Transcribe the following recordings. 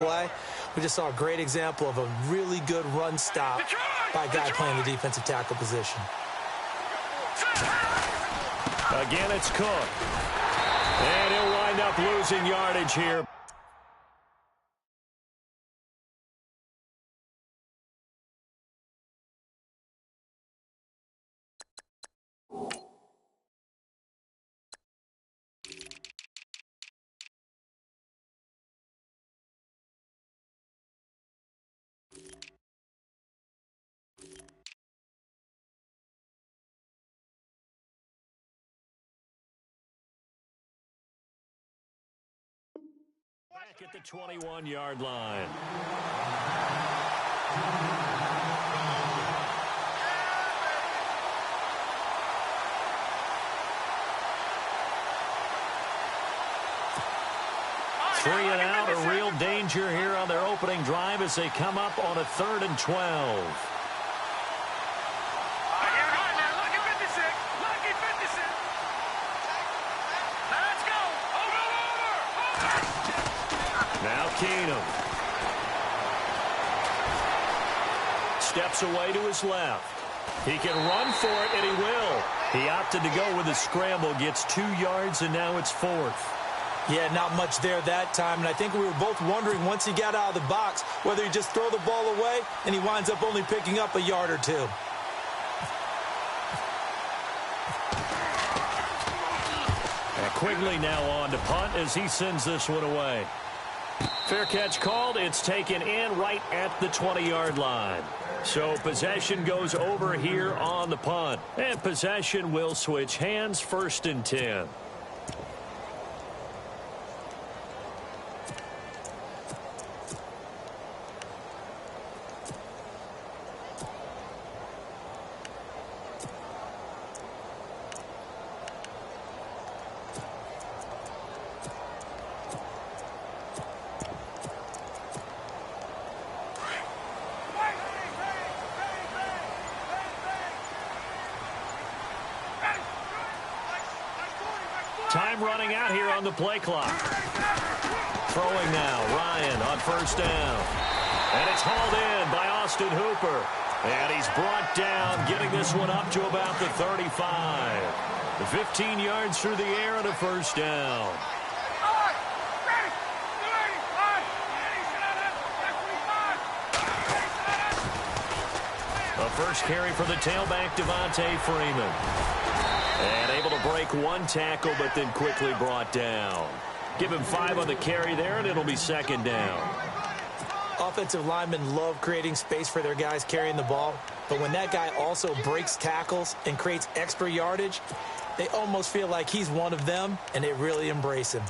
play. We just saw a great example of a really good run stop by a guy playing the defensive tackle position. Again, it's Cook. And he'll wind up losing yardage here. Back at the 21-yard line. Three and out, a real danger here on their opening drive as they come up on a 3rd and 12. Now Keenum. Steps away to his left. He can run for it, and he will. He opted to go with a scramble, gets 2 yards, and now it's 4th. Yeah, not much there that time, and I think we were both wondering once he got out of the box whether he just throw the ball away, and he winds up only picking up a yard or 2. And Quigley now on to punt as he sends this one away. Fair catch called. It's taken in right at the 20-yard line. So possession goes over here on the punt. And possession will switch hands, 1st and 10. Time running out here on the play clock. Throwing now, Ryan on 1st down. And it's hauled in by Austin Hooper. And he's brought down, getting this one up to about the 35. The 15 yards through the air and a 1st down. The first carry for the tailback, Devontae Freeman. And able to break 1 tackle, but then quickly brought down. Give him 5 on the carry there, and it'll be 2nd down. Offensive linemen love creating space for their guys carrying the ball, but when that guy also breaks tackles and creates extra yardage, they almost feel like he's one of them, and they really embrace him.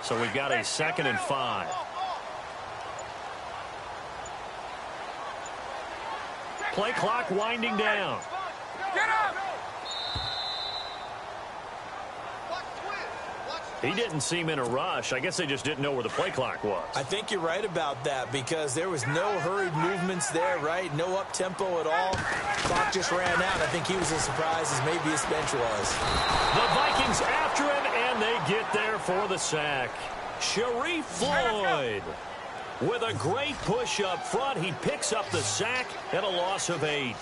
So we've got a 2nd and 5. Play clock winding down. He didn't seem in a rush. I guess they just didn't know where the play clock was. I think you're right about that because there was no hurried movements there, right? No up-tempo at all. Clock just ran out. I think he was as surprised as maybe his bench was. The Vikings after him, and they get there for the sack. Sharif Floyd with a great push up front. He picks up the sack and a loss of 8.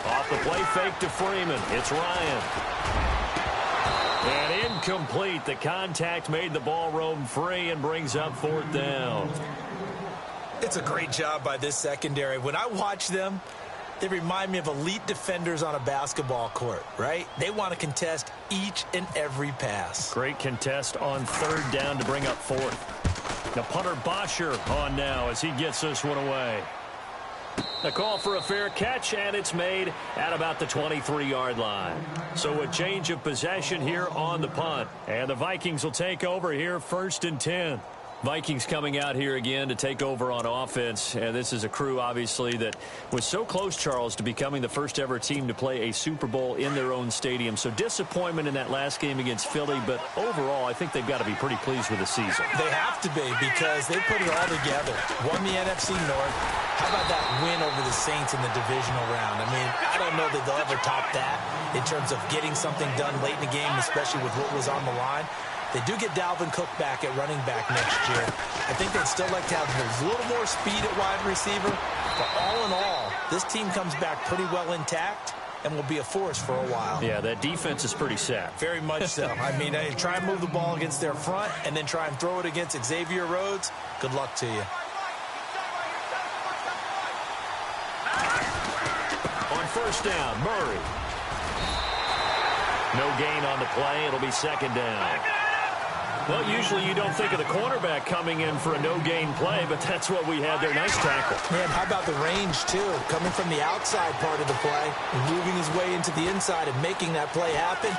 Off the play fake to Freeman. It's Ryan. And incomplete. The contact made the ball roam free and brings up 4th down. It's a great job by this secondary. When I watch them, they remind me of elite defenders on a basketball court, right? They want to contest each and every pass. Great contest on 3rd down to bring up 4th. Now punter Bosher on now as he gets this one away. A call for a fair catch, and it's made at about the 23-yard line. So a change of possession here on the punt. And the Vikings will take over here 1st and 10. Vikings coming out here again to take over on offense. And this is a crew, obviously, that was so close, Charles, to becoming the first ever team to play a Super Bowl in their own stadium. So disappointment in that last game against Philly, but overall, I think they've got to be pretty pleased with the season. They have to be because they put it all together. Won the NFC North. How about that win over the Saints in the divisional round? I mean, I don't know that they'll ever top that in terms of getting something done late in the game, especially with what was on the line. They do get Dalvin Cook back at running back next year. I think they'd still like to have a little more speed at wide receiver. But all in all, this team comes back pretty well intact and will be a force for a while. Yeah, that defense is pretty set. Very much so. I mean, try and move the ball against their front and then try and throw it against Xavier Rhodes. Good luck to you. On first down, Murray. No gain on the play. It'll be second down. Well, usually you don't think of the cornerback coming in for a no-gain play, but that's what we had there. Nice tackle. Man, how about the range, too? Coming from the outside part of the play, moving his way into the inside and making that play happen.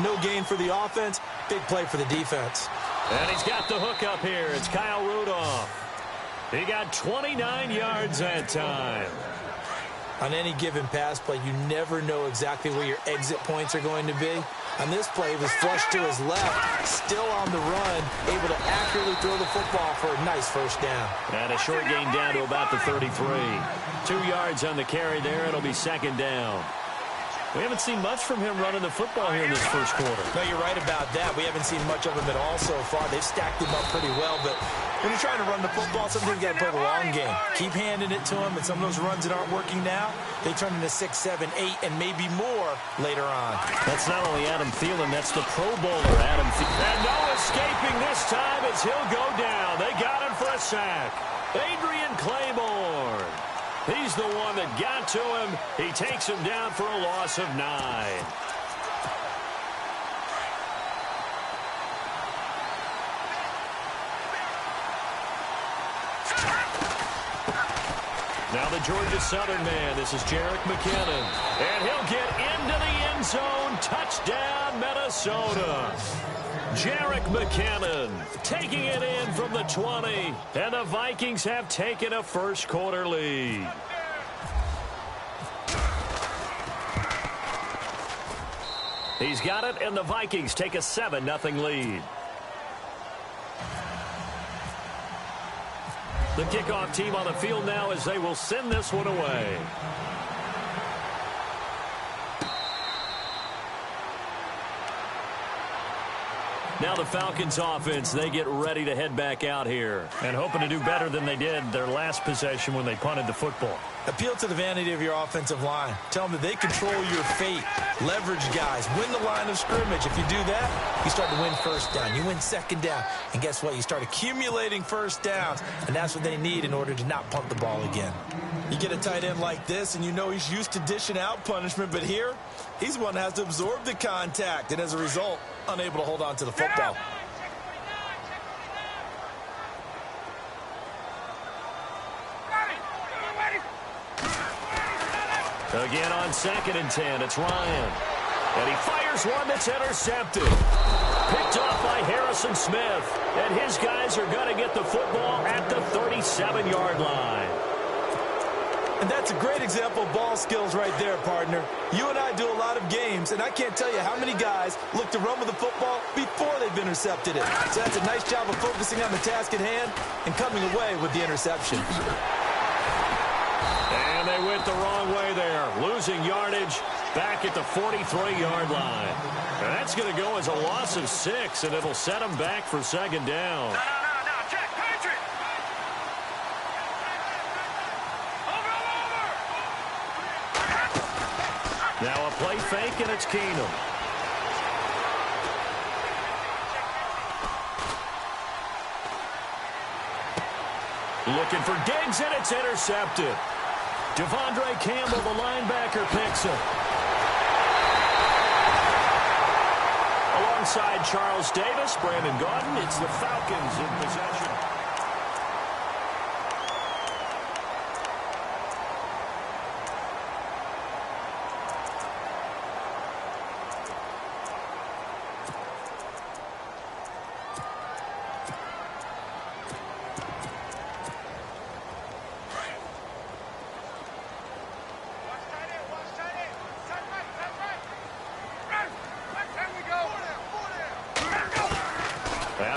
No gain for the offense, big play for the defense. And he's got the hook up here. It's Kyle Rudolph. He got 29 yards that time. On any given pass play, you never know exactly where your exit points are going to be. On this play, he was flushed to his left, still on the run, able to accurately throw the football for a nice first down. And a short gain down to about the 33. 2 yards on the carry there. It'll be second down. We haven't seen much from him running the football here in this first quarter. No, you're right about that. We haven't seen much of him at all so far. They've stacked him up pretty well, but when you're trying to run the football, sometimes you got to play the long game. Keep handing it to him, and some of those runs that aren't working now, they turn into 6, 7, 8, and maybe more later on. That's not only Adam Thielen, that's the Pro Bowler, Adam Thielen. And no escaping this time as he'll go down. They got him for a sack. Adrian Claiborne. He's the one that got to him. He takes him down for a loss of 9. Now the Georgia Southern man. This is Jerick McKinnon. And he'll get into the end zone. Touchdown, Minnesota. Jerick McKinnon taking it in from the 20. And the Vikings have taken a first quarter lead. He's got it, and the Vikings take a 7-0 lead. The kickoff team on the field now as they will send this one away. Now the Falcons offense, they get ready to head back out here and hoping to do better than they did their last possession when they punted the football. Appeal to the vanity of your offensive line. Tell them that they control your fate. Leverage guys. Win the line of scrimmage. If you do that, you start to win first down. You win second down. And guess what? You start accumulating first downs. And that's what they need in order to not punt the ball again. You get a tight end like this, and you know he's used to dishing out punishment. But here, he's one that has to absorb the contact. And as a result, unable to hold on to the football. Again on 2nd and 10, it's Ryan. And he fires one that's intercepted. Picked off by Harrison Smith. And his guys are going to get the football at the 37-yard line. And that's a great example of ball skills right there, partner. You and I do a lot of games, and I can't tell you how many guys look to run with the football before they've intercepted it. So that's a nice job of focusing on the task at hand and coming away with the interception. And they went the wrong way there, losing yardage back at the 43-yard line. And that's going to go as a loss of 6, and it'll set them back for second down. Now a play fake, and it's Keenum. Looking for Diggs, and it's intercepted. Devondre Campbell, the linebacker, picks him. Alongside Charles Davis, Brandon Gaudin, it's the Falcons in possession.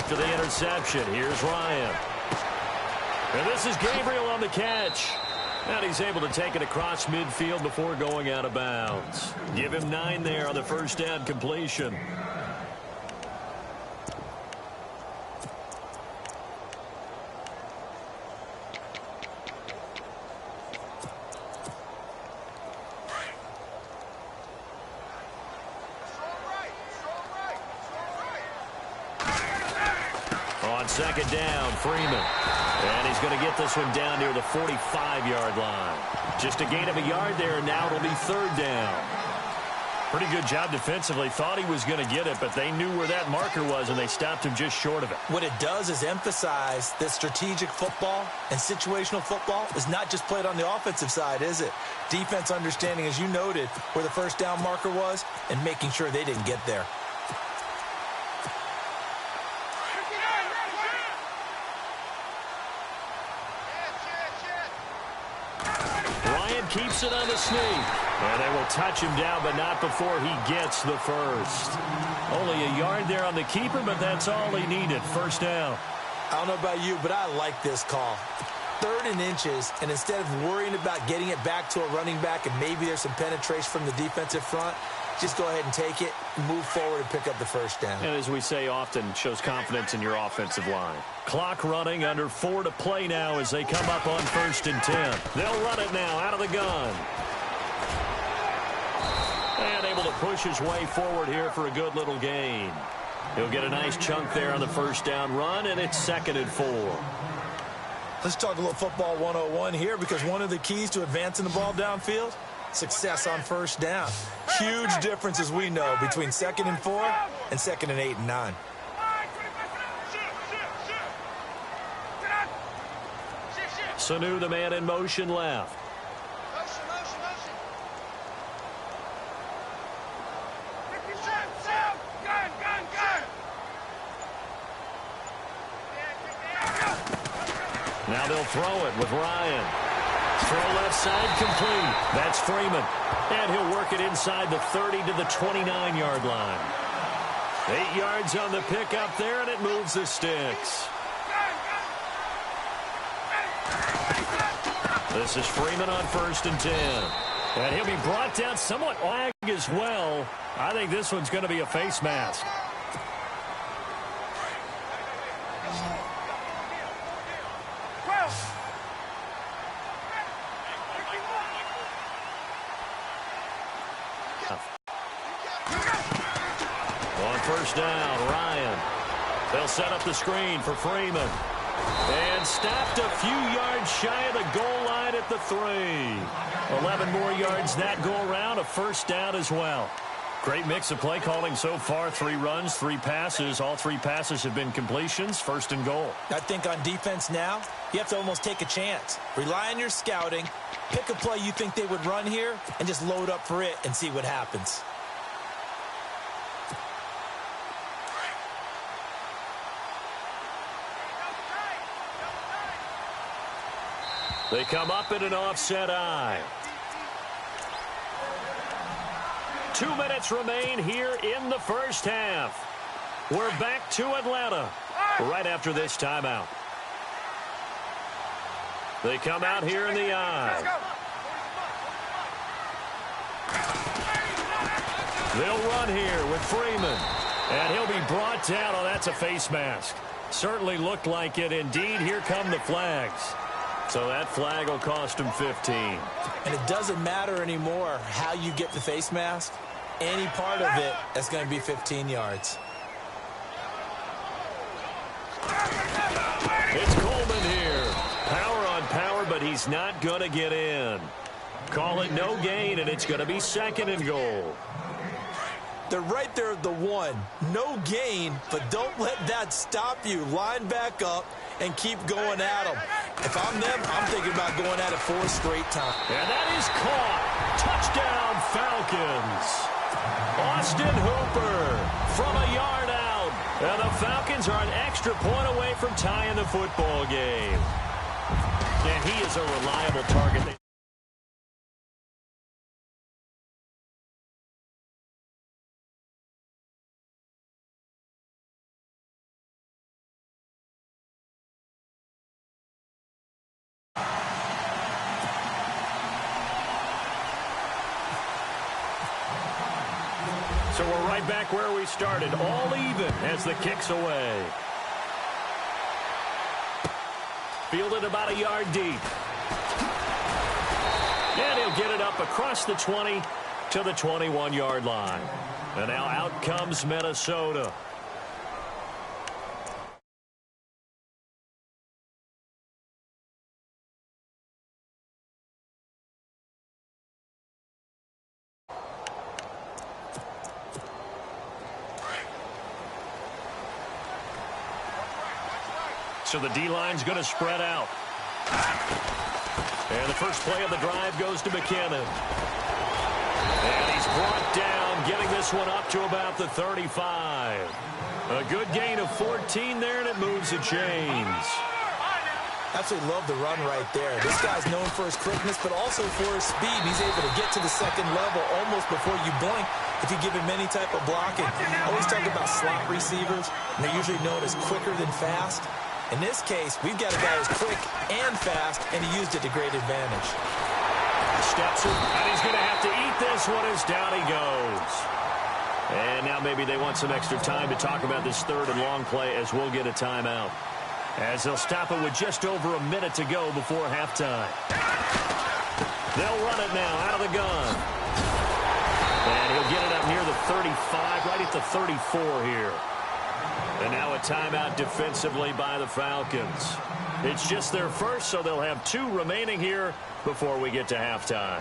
after the interception. Here's Ryan. And this is Gabriel on the catch. And he's able to take it across midfield before going out of bounds. Give him 9 there on the first down completion. On second down, Freeman. And he's going to get this one down near the 45-yard line. Just a gain of a yard there, and now it'll be third down. Pretty good job defensively. Thought he was going to get it, but they knew where that marker was, and they stopped him just short of it. What it does is emphasize that strategic football and situational football is not just played on the offensive side, is it? Defense understanding, as you noted, where the first down marker was and making sure they didn't get there. Keeps it on the sneak. And they will touch him down, but not before he gets the first. Only a yard there on the keeper, but that's all he needed. First down. I don't know about you, but I like this call. 3rd and inches, and instead of worrying about getting it back to a running back and maybe there's some penetration from the defensive front, just go ahead and take it, move forward, and pick up the first down. And as we say often, shows confidence in your offensive line. Clock running, under 4 to play now as they come up on 1st and 10. They'll run it now out of the gun. And able to push his way forward here for a good little gain. He'll get a nice chunk there on the first down run, and it's 2nd and 4. Let's talk a little football 101 here, because one of the keys to advancing the ball downfield, success on first down. Huge difference, as we know, between 2nd and 4 and 2nd and 8 and 9. Sanu, the man in motion left. Now they'll throw it with Ryan. Throw left side complete. That's Freeman. And he'll work it inside the 30 to the 29-yard line. 8 yards on the pickup there, and it moves the sticks. This is Freeman on 1st and 10. And he'll be brought down somewhat lag as well. I think this one's going to be a face mask. On first down, Ryan. They'll set up the screen for Freeman. And stopped a few yards shy of the goal line at the 3. 11 more yards that go around, a first down as well. Great mix of play calling so far. 3 runs, 3 passes. All 3 passes have been completions. 1st and goal. I think on defense now, you have to almost take a chance. Rely on your scouting. Pick a play you think they would run here and just load up for it and see what happens. They come up in an offset eye. 2 minutes remain here in the first half. We're back to Atlanta right after this timeout. They come out here in the eye. They'll run here with Freeman. And he'll be brought down. Oh, that's a face mask. Certainly looked like it. Indeed, here come the flags. So that flag will cost him 15. And it doesn't matter anymore how you get the face mask. Any part of it, that's going to be 15 yards. It's Coleman here. Power on power, but he's not going to get in. Call it no gain, and it's going to be 2nd and goal. They're right there at the 1. No gain, but don't let that stop you. Line back up and keep going at them. If I'm them, I'm thinking about going at it 4 straight times. And that is caught. Touchdown, Falcons. Austin Hooper from a yard out. And the Falcons are an extra point away from tying the football game. And he is a reliable target. So we're right back where we started, all even as the kick's away. Fielded about a yard deep. And he'll get it up across the 20 to the 21-yard line. And now out comes Minnesota. So the D-line's going to spread out. And the first play of the drive goes to McKinnon. And he's brought down, getting this one up to about the 35. A good gain of 14 there, and it moves the chains. Absolutely love the run right there. This guy's known for his quickness, but also for his speed. He's able to get to the second level almost before you blink if you give him any type of blocking. I always talk about slot receivers, and they're usually known as quicker than fast. In this case, we've got a guy who's quick and fast, and he used it to great advantage. Steps it, and he's going to have to eat this one as down he goes. And now maybe they want some extra time to talk about this third and long play as we'll get a timeout. As they'll stop it with just over a minute to go before halftime. They'll run it now out of the gun. And he'll get it up near the 35, right at the 34 here. And now a timeout defensively by the Falcons. It's just their first, so they'll have 2 remaining here before we get to halftime.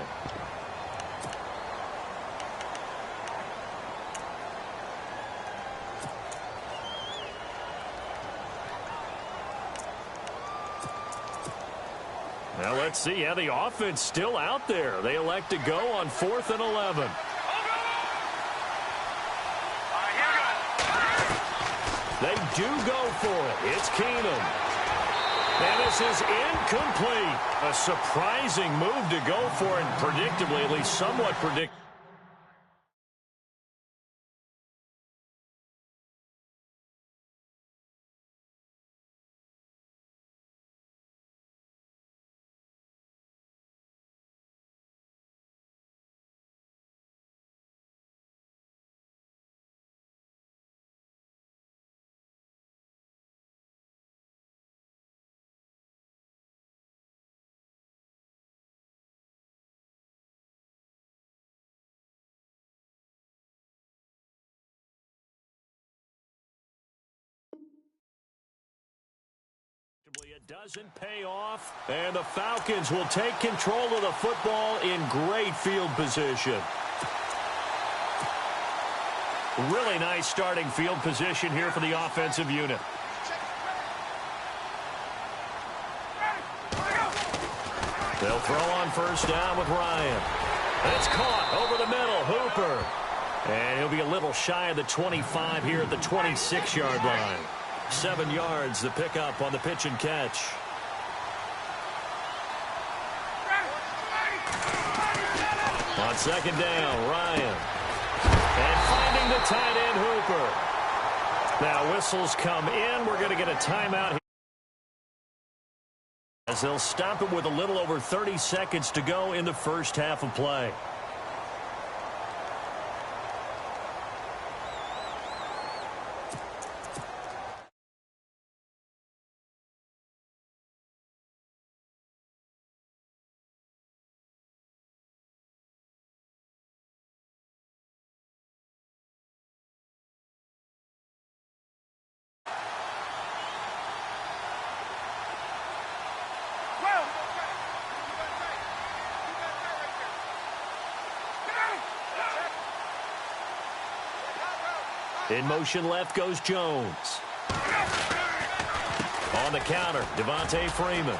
Now let's see. Yeah, the offense still out there. They elect to go on 4th and 11. They do go for it. It's Keenum. And this is incomplete. A surprising move to go for it, and predictably, at least somewhat predictable. It doesn't pay off, and the Falcons will take control of the football in great field position. Really nice starting field position here for the offensive unit. They'll throw on first down with Ryan. It's caught over the middle, Hooper. And he'll be a little shy of the 25 here at the 26-yard line. 7 yards, the pickup on the pitch and catch. On second down, Ryan. And finding the tight end, Hooper. Now whistles come in. We're going to get a timeout here, as they'll stop it with a little over 30 seconds to go in the first half of play. In motion left goes Jones. On the counter, Devontae Freeman.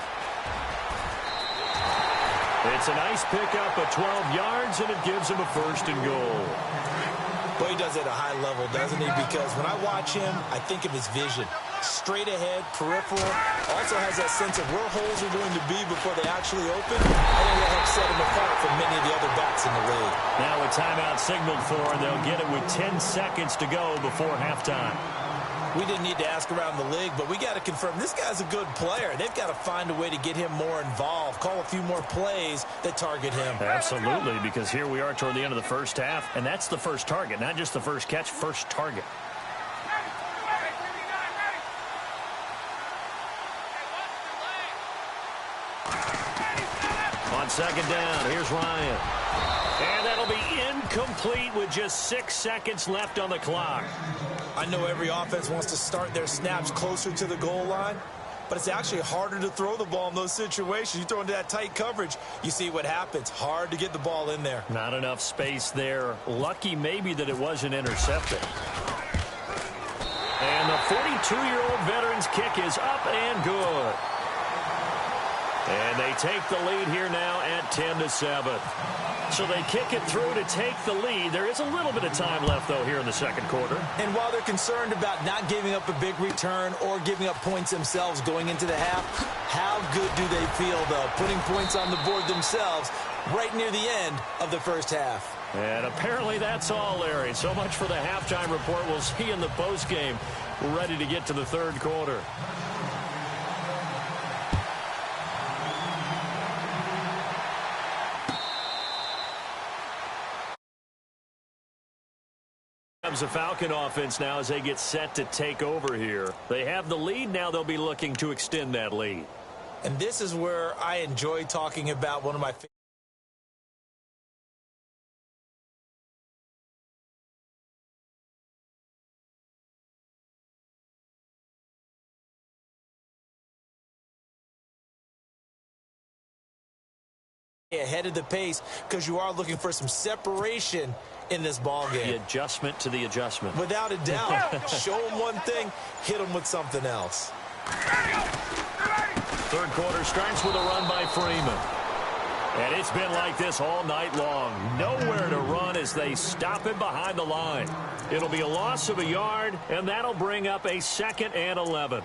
It's a nice pickup at 12 yards, and it gives him a first and goal. Boy, he does it at a high level, doesn't he? Because when I watch him, I think of his vision. Straight ahead, peripheral. Also has that sense of where holes are going to be before they actually open. I think that helps set him apart from many of the other backs in the league. Now a timeout signaled for, and they'll get it with 10 seconds to go before halftime. We didn't need to ask around the league, but we got to confirm this guy's a good player. They've got to find a way to get him more involved, call a few more plays that target him. Absolutely, because here we are toward the end of the first half, and that's the first target, not just the first catch, first target. On second down, here's Ryan. And that'll be incomplete with just 6 seconds left on the clock. I know every offense wants to start their snaps closer to the goal line, but it's actually harder to throw the ball in those situations. You throw into that tight coverage, you see what happens. Hard to get the ball in there. Not enough space there. Lucky maybe that it wasn't intercepted. And the 42-year-old veteran's kick is up and good. And they take the lead here now at 10-7. So they kick it through to take the lead. There is a little bit of time left, though, here in the second quarter. And while they're concerned about not giving up a big return or giving up points themselves going into the half, how good do they feel, though, putting points on the board themselves right near the end of the first half? And apparently that's all, Larry. So much for the halftime report. We'll see in the postgame. We're ready to get to the third quarter. The Falcon offense now as they get set to take over here. They have the lead. Now they'll be looking to extend that lead. And this is where I enjoy talking about one of my ahead of the pace, because you are looking for some separation in this ball game. The adjustment to the adjustment. Without a doubt. Show them one thing, hit them with something else. Third quarter starts with a run by Freeman. And it's been like this all night long. Nowhere to run as they stop him behind the line. It'll be a loss of a yard, and that'll bring up a 2nd and 11.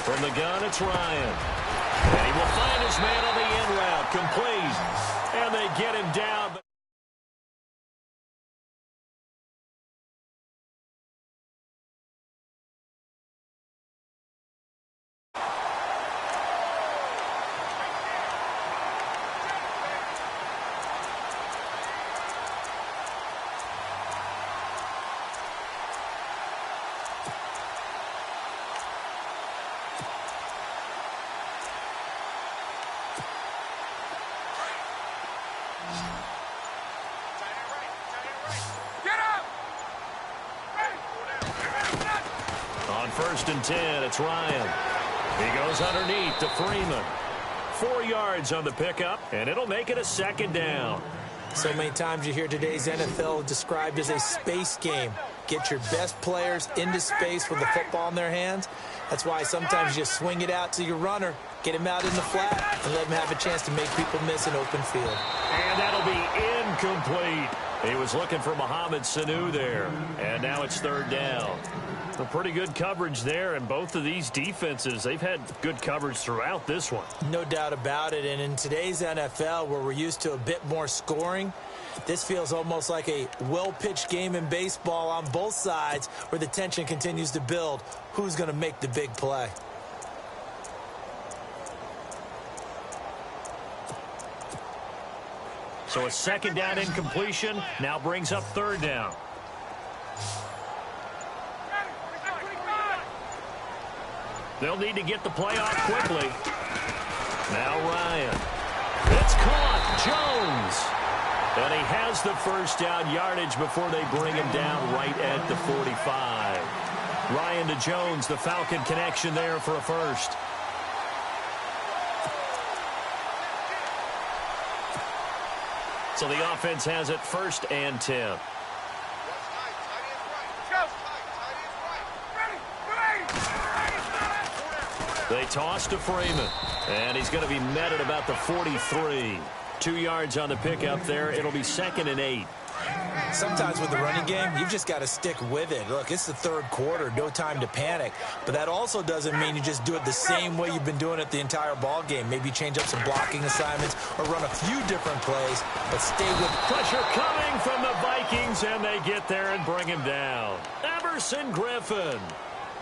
From the gun, it's Ryan. And he will find his man on the in route. Complete. And they get him down. On 1st and 10, it's Ryan. He goes underneath to Freeman. 4 yards on the pickup, and it'll make it a 2nd down. So many times you hear today's NFL described as a space game. Get your best players into space with the football in their hands. That's why sometimes you just swing it out to your runner, get him out in the flat, and let him have a chance to make people miss an open field. And that'll be incomplete. He was looking for Mohamed Sanu there. And now it's 3rd down. A pretty good coverage there, and both of these defenses, they've had good coverage throughout this one. No doubt about it, and in today's NFL, where we're used to a bit more scoring, this feels almost like a well-pitched game in baseball on both sides, where the tension continues to build. Who's going to make the big play? So a 2nd down incompletion now brings up 3rd down. They'll need to get the play off quickly. Now Ryan. It's caught. Jones. And he has the 1st down yardage before they bring him down right at the 45. Ryan to Jones, the Falcon connection there for a 1st. So the offense has it 1st and 10. They toss to Freeman, and he's going to be met at about the 43. 2 yards on the pickup there. It'll be 2nd and 8. Sometimes with the running game, you've just got to stick with it. Look, it's the third quarter, no time to panic. But that also doesn't mean you just do it the same way you've been doing it the entire ball game. Maybe change up some blocking assignments or run a few different plays, but stay with pressure coming from the Vikings, and they get there and bring him down. Everson Griffin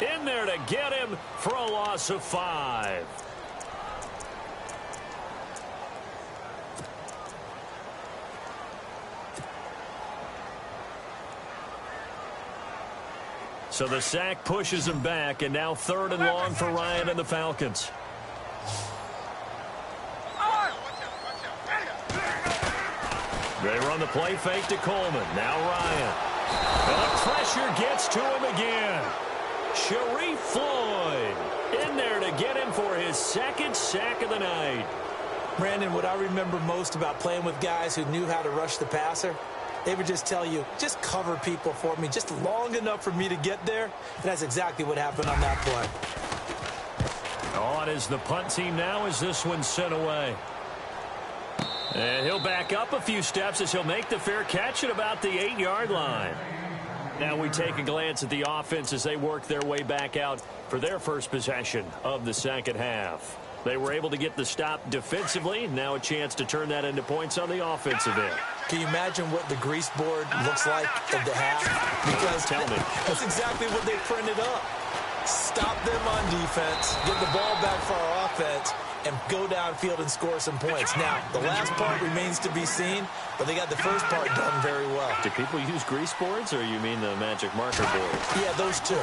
in there to get him for a loss of 5. So the sack pushes him back, and now 3rd and long for Ryan and the Falcons. They run the play fake to Coleman. Now Ryan. And the pressure gets to him again. Sharif Floyd in there to get him for his 2nd sack of the night. Brandon, what I remember most about playing with guys who knew how to rush the passer, they would just tell you, just cover people for me, just long enough for me to get there. And that's exactly what happened on that play. On is the punt team now as this one's sent away. And he'll back up a few steps as he'll make the fair catch at about the 8-yard line. Now we take a glance at the offense as they work their way back out for their first possession of the second half. They were able to get the stop defensively. Now a chance to turn that into points on the offensive end. Can you imagine what the grease board looks like at the half? Because tell me. That's exactly what they printed up. Stop them on defense, get the ball back for our offense, and go downfield and score some points. Now, the last part remains to be seen, but they got the first part done very well. Do people use grease boards, or you mean the magic marker board? Yeah, those two.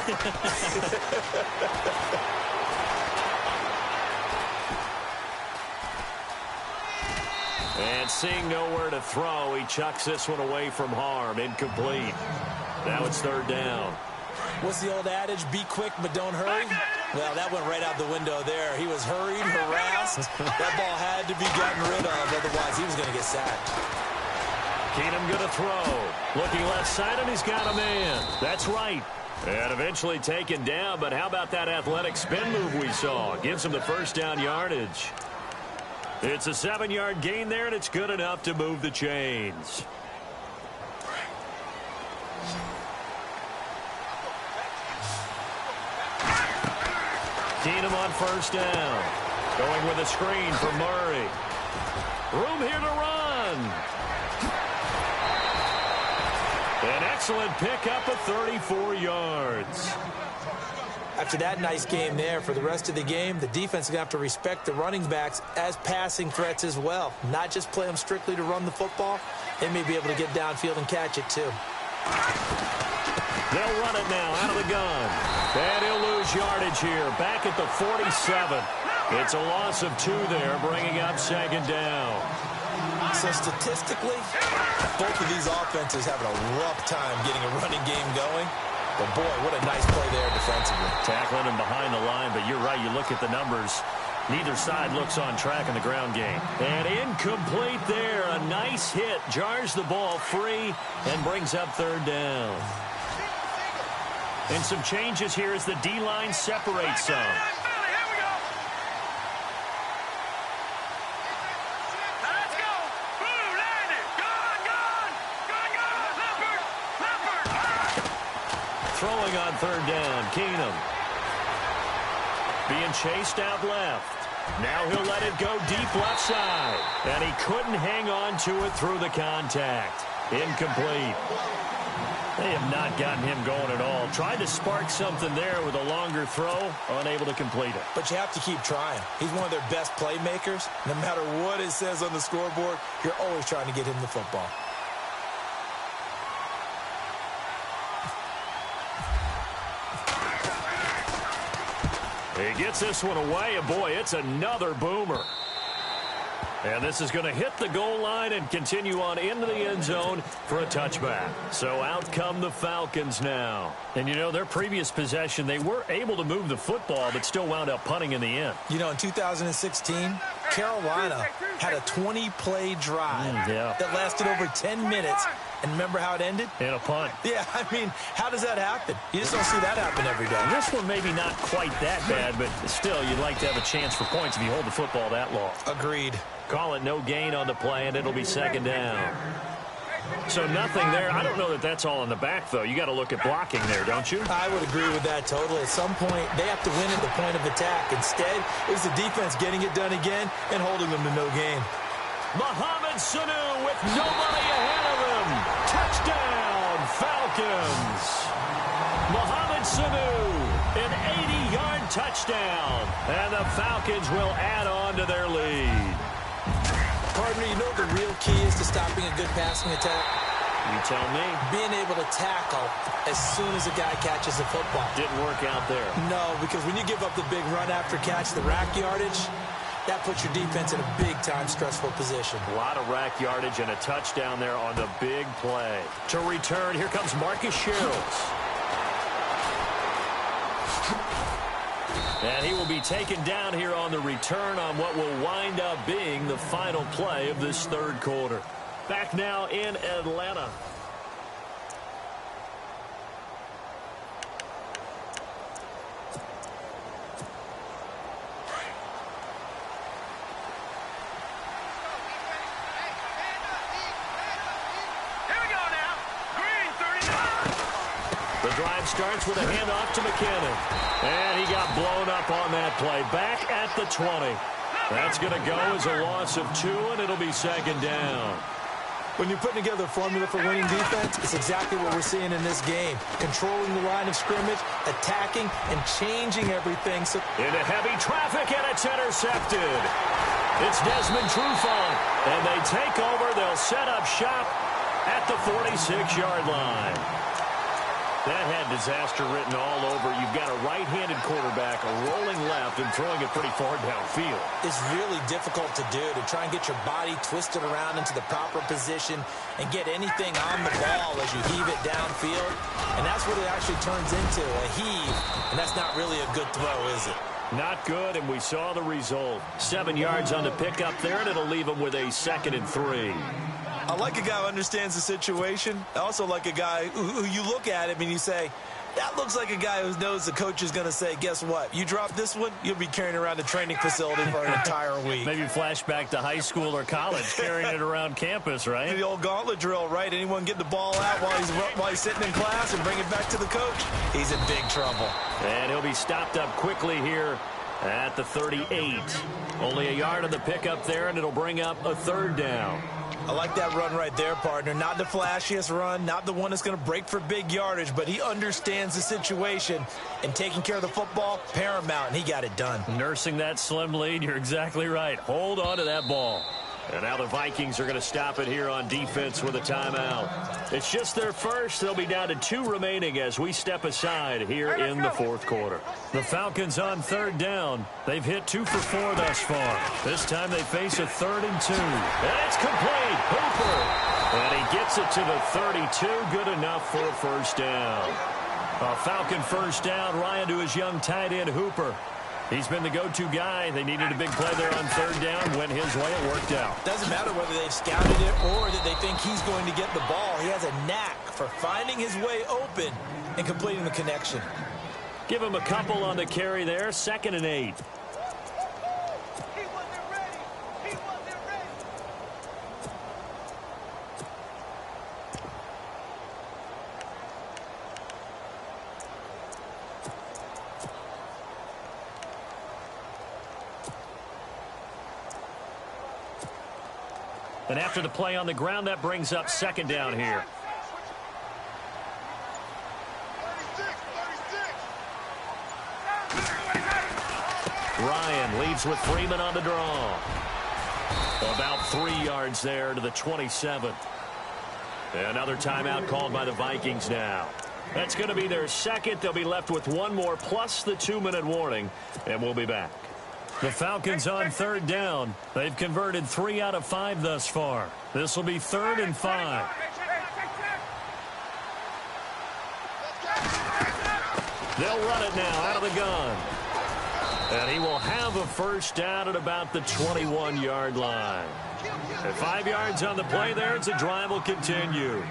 And seeing nowhere to throw, he chucks this one away from harm. Incomplete. Now it's 3rd down. What's the old adage? Be quick, but don't hurry? Well, that went right out the window there. He was hurried, harassed. That ball had to be gotten rid of, otherwise he was going to get sacked. Keenum going to throw. Looking left side, and he's got a man. That's right. And eventually taken down, but how about that athletic spin move we saw? Gives him the first down yardage. It's a 7-yard gain there, and it's good enough to move the chains. Keenum on first down. Going with a screen for Murray. Room here to run. An excellent pickup of 34 yards. After that nice game there, for the rest of the game, the defense is going to have to respect the running backs as passing threats as well. Not just play them strictly to run the football. They may be able to get downfield and catch it too. They'll run it now out of the gun. And he'll lose yardage here. Back at the 47. It's a loss of 2 there, bringing up 2nd down. So statistically, both of these offenses having a rough time getting a running game going. But, boy, what a nice play there defensively. Tackling him behind the line, but you're right. You look at the numbers. Neither side looks on track in the ground game. And incomplete there. A nice hit. Jars the ball free and brings up 3rd down. And some changes here as the D-line separates some. Throwing on 3rd down, Keenum. Being chased out left. Now he'll let it go deep left side. And he couldn't hang on to it through the contact. Incomplete. They have not gotten him going at all. Tried to spark something there with a longer throw. Unable to complete it. But you have to keep trying. He's one of their best playmakers. No matter what it says on the scoreboard, you're always trying to get him the football. He gets this one away, and boy, it's another boomer. And this is going to hit the goal line and continue on into the end zone for a touchback. So out come the Falcons now. And, you know, their previous possession, they were able to move the football, but still wound up punting in the end. You know, in 2016, Carolina had a 20-play drive that lasted over 10 minutes. And remember how it ended? In a punt. Yeah, I mean, how does that happen? You just don't see that happen every day. This one maybe not quite that bad, but still, you'd like to have a chance for points if you hold the football that long. Agreed. Call it no gain on the play, and it'll be 2nd down. So nothing there. I don't know that that's all in the back, though. You got to look at blocking there, don't you? I would agree with that totally. At some point, they have to win at the point of attack. Instead, it was the defense getting it done again and holding them to no gain. Mohamed Sanu with nobody ahead of him. Touchdown, Falcons. Mohamed Sanu, an 80-yard touchdown. And the Falcons will add on to their lead. Partner, you know the real key is to stopping a good passing attack? You tell me. Being able to tackle as soon as a guy catches the football. Didn't work out there. No, because when you give up the big run after catch, the rack yardage, that puts your defense in a big-time stressful position. A lot of rack yardage and a touchdown there on the big play. To return, here comes Marcus Shields. And he will be taken down here on the return on what will wind up being the final play of this third quarter. Back now in Atlanta. The drive starts with a handoff to McKinnon. And he got blown up on that play. Back at the 20. That's going to go as a loss of 2, and it'll be second down. When you're putting together a formula for winning defense, it's exactly what we're seeing in this game. Controlling the line of scrimmage, attacking, and changing everything. Into heavy traffic, and it's intercepted. It's Desmond Trufant. And they take over. They'll set up shop at the 46-yard line. That had disaster written all over. You've got a right-handed quarterback rolling left and throwing it pretty far downfield. It's really difficult to do, to try and get your body twisted around into the proper position and get anything on the ball as you heave it downfield. And that's what it actually turns into, a heave. And that's not really a good throw, is it? Not good, and we saw the result. 7 yards on the pickup there, and it'll leave him with a 2nd and 3. I like a guy who understands the situation. I also like a guy who you look at him and you say, that looks like a guy who knows the coach is going to say, guess what? You drop this one, you'll be carrying around the training facility for an entire week. Maybe flashback to high school or college, carrying it around campus, right? The old gauntlet drill, right? Anyone get the ball out while he's sitting in class and bring it back to the coach? He's in big trouble. And he'll be stopped up quickly here at the 38. Only a yard on the pickup there, and it'll bring up a 3rd down. I like that run right there, partner. Not the flashiest run, not the one that's going to break for big yardage, but he understands the situation, and taking care of the football, paramount, and he got it done. Nursing that slim lead, you're exactly right. Hold on to that ball. And now the Vikings are going to stop it here on defense with a timeout. It's just their first. They'll be down to 2 remaining as we step aside here in the 4th quarter. The Falcons on 3rd down. They've hit 2 for 4 thus far. This time they face a 3rd and 2. And it's complete. Hooper. And he gets it to the 32. Good enough for a 1st down. A Falcon 1st down. Ryan to his young tight end, Hooper. He's been the go-to guy. They needed a big play there on 3rd down. Went his way. It worked out. Doesn't matter whether they've scouted it or that they think he's going to get the ball. He has a knack for finding his way open and completing the connection. Give him a couple on the carry there. 2nd and 8. And after the play on the ground, that brings up 2nd down here. Ryan leads with Freeman on the draw. About 3 yards there to the 27. Another timeout called by the Vikings now. That's going to be their 2nd. They'll be left with 1 more plus the 2-minute warning, and we'll be back. The Falcons on 3rd down. They've converted 3 out of 5 thus far. This will be 3rd and 5. They'll run it now out of the gun. And he will have a 1st down at about the 21-yard line. At 5 yards on the play there, it's a drive will continue.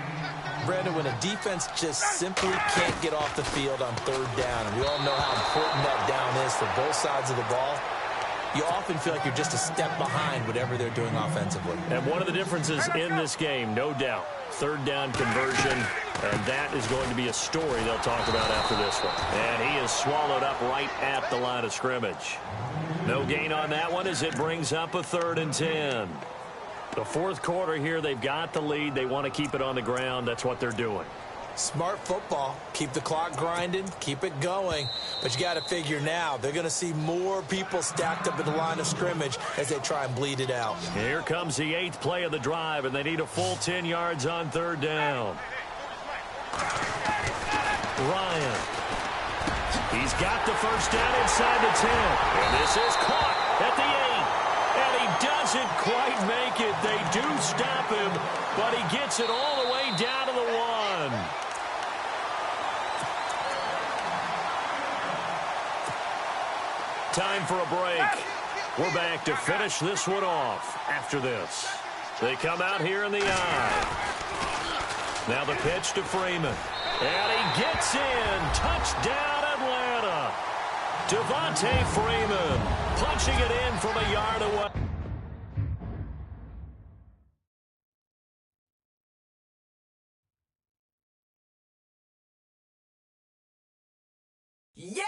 Brandon, when a defense just simply can't get off the field on 3rd down, and we all know how important that down is for both sides of the ball, you often feel like you're just a step behind whatever they're doing offensively. And one of the differences in this game, no doubt, third down conversion, and that is going to be a story they'll talk about after this one. And he is swallowed up right at the line of scrimmage. No gain on that one as it brings up a 3rd and 10. The fourth quarter here, they've got the lead. They want to keep it on the ground. That's what they're doing. Smart football. Keep the clock grinding. Keep it going. But you got to figure now they're going to see more people stacked up at the line of scrimmage as they try and bleed it out. Here comes the 8th play of the drive, and they need a full 10 yards on 3rd down. Ryan. He's got the first down inside the 10. And this is caught at the 8. And he doesn't quite make it. They do stop him, but he gets it all the way down to the 1. Time for a break. We're back to finish this one off after this. They come out here in the I. Now the pitch to Freeman. And he gets in. Touchdown, Atlanta. Devontae Freeman punching it in from a yard away. Yeah!